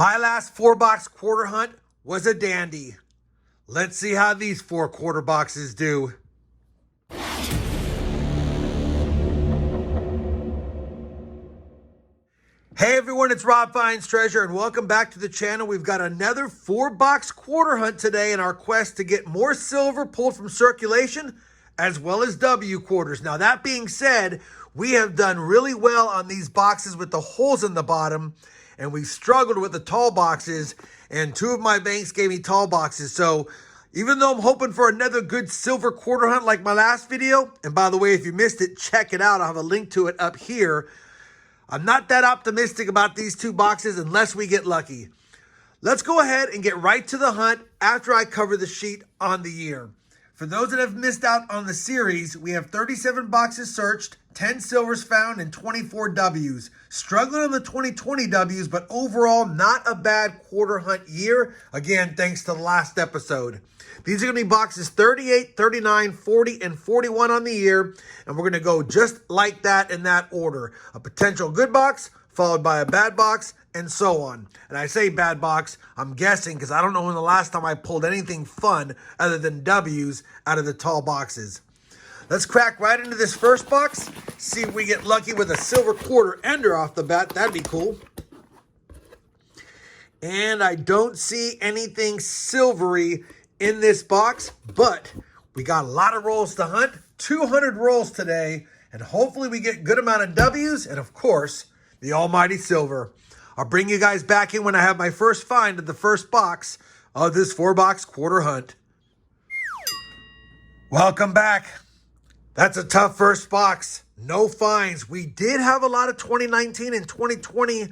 My last 4-box quarter hunt was a dandy. Let's see how these 4 quarter boxes do. Hey everyone, it's RobFindsTreasure and welcome back to the channel. We've got another 4-box quarter hunt today in our quest to get more silver pulled from circulation as well as W quarters. Now that being said, we have done really well on these boxes with the holes in the bottom, and we've struggled with the tall boxes, and 2 of my banks gave me tall boxes. So even though I'm hoping for another good silver quarter hunt like my last video, and by the way, if you missed it, check it out. I'll have a link to it up here. I'm not that optimistic about these 2 boxes unless we get lucky. Let's go ahead and get right to the hunt after I cover the sheet on the year. For those that have missed out on the series, we have 37 boxes searched, 10 silvers found, and 24 Ws. Struggling on the 2020 Ws, but overall not a bad quarter hunt year. Again, thanks to the last episode. These are going to be boxes 38, 39, 40, and 41 on the year, and we're going to go just like that in that order. A potential good box, followed by a bad box, and so on. And I say bad box, I'm guessing, because I don't know when the last time I pulled anything fun other than W's out of the tall boxes. Let's crack right into this first box, see if we get lucky with a silver quarter ender off the bat. That'd be cool. And I don't see anything silvery in this box, but we got a lot of rolls to hunt, 200 rolls today, and hopefully we get a good amount of W's, and of course, the almighty silver. I'll bring you guys back in when I have my first find of the first box of this 4-box quarter hunt. Welcome back. That's a tough first box. No finds. We did have a lot of 2019 and 2020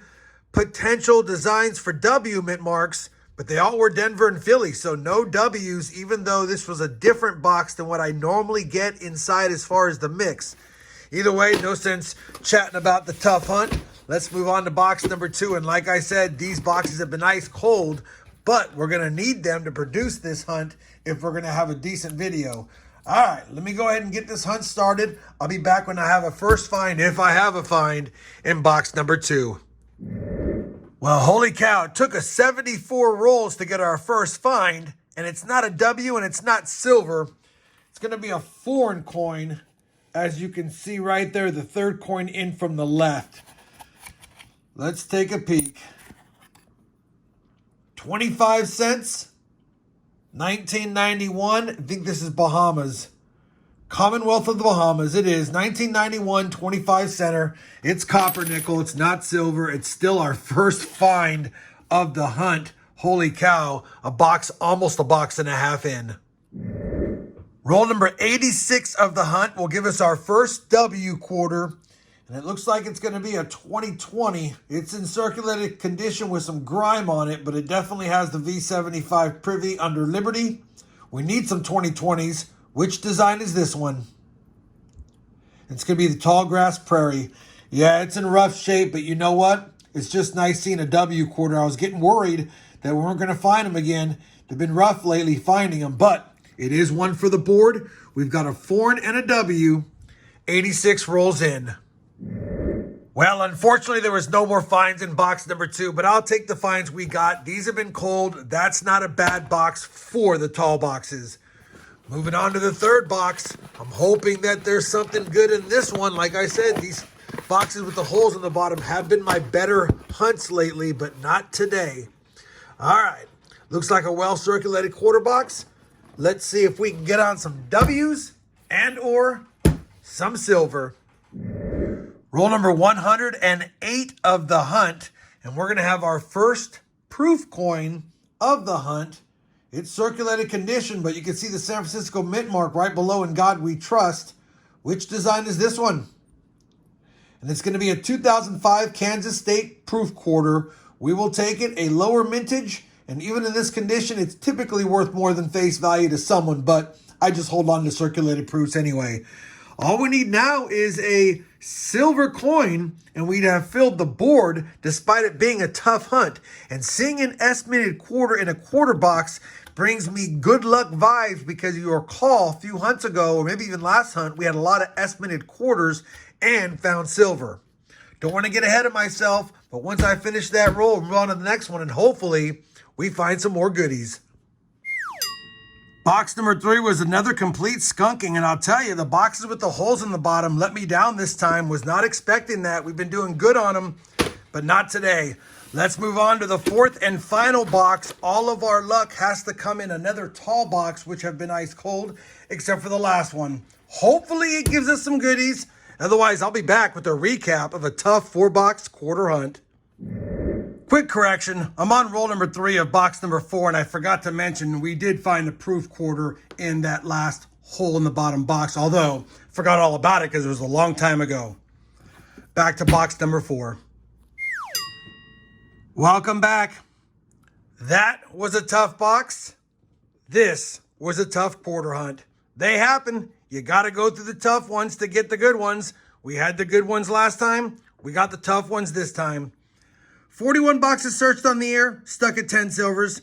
potential designs for W mint marks, but they all were Denver and Philly, so no W's, even though this was a different box than what I normally get inside as far as the mix. Either way, no sense chatting about the tough hunt. Let's move on to box number 2. And like I said, these boxes have been ice cold, but we're going to need them to produce this hunt if we're going to have a decent video. All right, let me go ahead and get this hunt started. I'll be back when I have a first find, if I have a find, in box number 2. Well, holy cow, it took us 74 rolls to get our first find, and it's not a W and it's not silver. It's going to be a foreign coin, as you can see right there, the third coin in from the left. Let's take a peek. 25 cents, 1991. I think this is Bahamas. Commonwealth of the Bahamas. It is 1991, 25 center. It's copper nickel. It's not silver. It's still our first find of the hunt. Holy cow. A box, almost a box and a half in. Roll number 86 of the hunt will give us our first W quarter. And it looks like it's going to be a 2020. It's in circulated condition with some grime on it, but it definitely has the V75 privy under Liberty. We need some 2020s. Which design is this one? It's going to be the Tall Grass Prairie. Yeah, it's in rough shape, but you know what? It's just nice seeing a W quarter. I was getting worried that we weren't going to find them again. They've been rough lately finding them, but it is one for the board. We've got a foreign and a W. 86 rolls in. Well, unfortunately, there was no more finds in box number 2, but I'll take the finds we got. These have been cold. That's not a bad box for the tall boxes. Moving on to the third box. I'm hoping that there's something good in this one. Like I said, these boxes with the holes in the bottom have been my better hunts lately, but not today. All right. Looks like a well-circulated quarter box. Let's see if we can get on some W's and or some silver. Roll number 108 of the hunt, and we're going to have our first proof coin of the hunt. It's circulated condition, but you can see the San Francisco mint mark right below In God We Trust. Which design is this one? And it's going to be a 2005 Kansas State proof quarter. We will take it, a lower mintage, and even in this condition, it's typically worth more than face value to someone, but I just hold on to circulated proofs anyway. All we need now is a silver coin, and we'd have filled the board despite it being a tough hunt. And seeing an S-minted quarter in a quarter box brings me good luck vibes, because you recall a few hunts ago, or maybe even last hunt, we had a lot of S-minted quarters and found silver. Don't want to get ahead of myself, but once I finish that roll, we'll move on to the next one, and hopefully we find some more goodies. Box number 3 was another complete skunking, and I'll tell you, the boxes with the holes in the bottom let me down this time. Was not expecting that. We've been doing good on them, but not today. Let's move on to the 4th and final box. All of our luck has to come in another tall box, which have been ice cold, except for the last one. Hopefully it gives us some goodies. Otherwise, I'll be back with a recap of a tough 4-box quarter hunt. Quick correction, I'm on roll number 3 of box number 4, and I forgot to mention we did find a proof quarter in that last hole in the bottom box, although forgot all about it because it was a long time ago. Back to box number 4. Welcome back. That was a tough box. This was a tough quarter hunt. They happen. You got to go through the tough ones to get the good ones. We had the good ones last time. We got the tough ones this time. 41 boxes searched on the air, stuck at 10 silvers.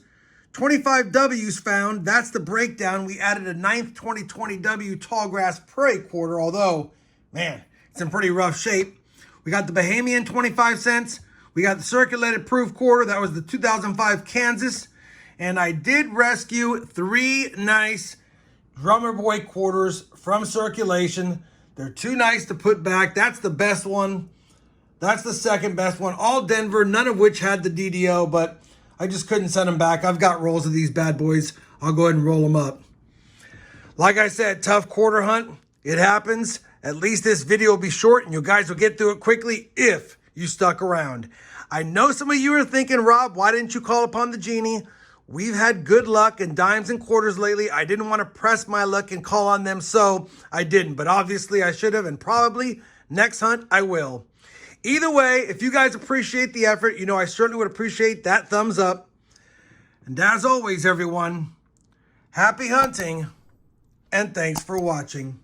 25 W's found. That's the breakdown. We added a 9th 2020 W Tallgrass Prairie quarter, although, man, it's in pretty rough shape. We got the Bahamian 25 cents. We got the circulated proof quarter. That was the 2005 Kansas. And I did rescue 3 nice Drummer Boy quarters from circulation. They're too nice to put back. That's the best one. That's the second best one. All Denver, none of which had the DDO, but I just couldn't send them back. I've got rolls of these bad boys. I'll go ahead and roll them up. Like I said, tough quarter hunt. It happens. At least this video will be short and you guys will get through it quickly if you stuck around. I know some of you are thinking, Rob, why didn't you call upon the genie? We've had good luck in dimes and quarters lately. I didn't want to press my luck and call on them, so I didn't. But obviously I should have, and probably next hunt I will. Either way, if you guys appreciate the effort, you know I certainly would appreciate that thumbs up. And as always, everyone, happy hunting, and thanks for watching.